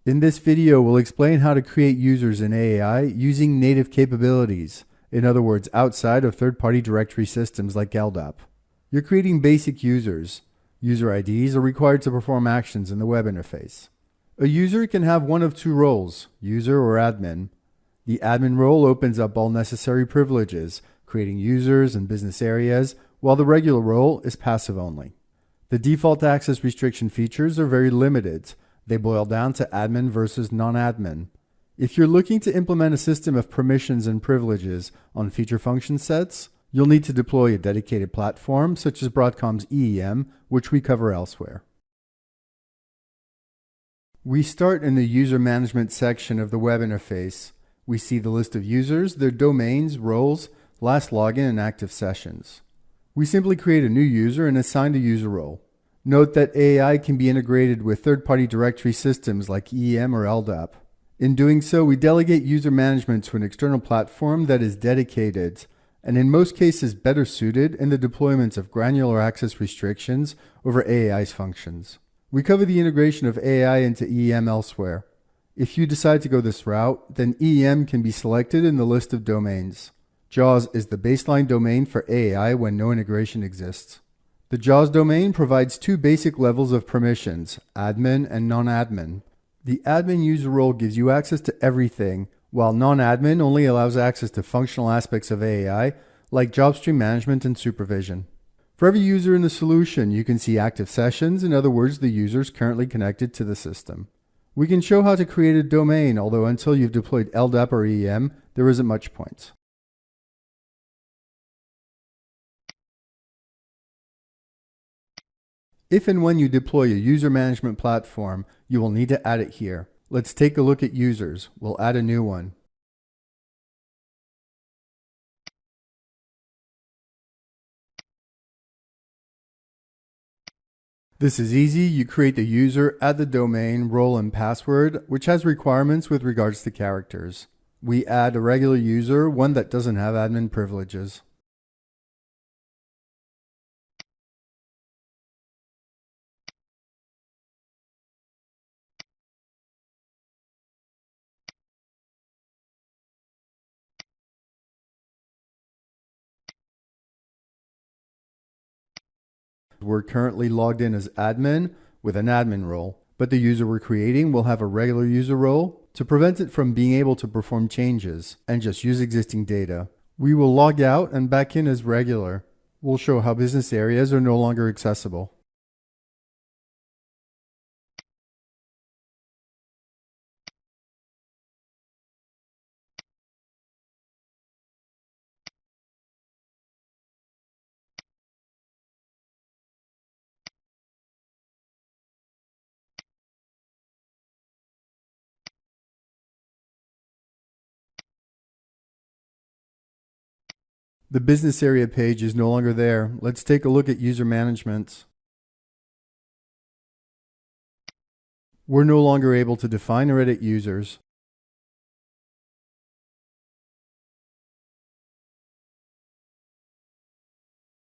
In this video, we'll explain how to create users in AAI using native capabilities, in other words, outside of third-party directory systems like LDAP. You're creating basic users. User IDs are required to perform actions in the web interface. A user can have one of two roles, user or admin. The admin role opens up all necessary privileges, creating users and business areas, while the regular role is passive only. The default access restriction features are very limited. They boil down to admin versus non-admin. If you're looking to implement a system of permissions and privileges on feature function sets, you'll need to deploy a dedicated platform such as Broadcom's EEM, which we cover elsewhere. We start in the user management section of the web interface. We see the list of users, their domains, roles, last login, and active sessions. We simply create a new user and assign the user role. Note that AAI can be integrated with third-party directory systems like EEM or LDAP. In doing so, we delegate user management to an external platform that is dedicated, and in most cases better suited in the deployment of granular access restrictions over AAI's functions. We cover the integration of AAI into EEM elsewhere. If you decide to go this route, then EEM can be selected in the list of domains. JAWS is the baseline domain for AAI when no integration exists. The JAWS domain provides two basic levels of permissions, admin and non-admin. The admin user role gives you access to everything, while non-admin only allows access to functional aspects of AAI, like job stream management and supervision. For every user in the solution, you can see active sessions, in other words, the users currently connected to the system. We can show how to create a domain, although until you've deployed LDAP or EEM, there isn't much point. If and when you deploy a user management platform, you will need to add it here. Let's take a look at users. We'll add a new one. This is easy. You create the user, add the domain, role, and password, which has requirements with regards to characters. We add a regular user, one that doesn't have admin privileges. We're currently logged in as admin with an admin role, but the user we're creating will have a regular user role to prevent it from being able to perform changes and just use existing data. We will log out and back in as regular. We'll show how business areas are no longer accessible. The business area page is no longer there. Let's take a look at user management. We're no longer able to define or edit users.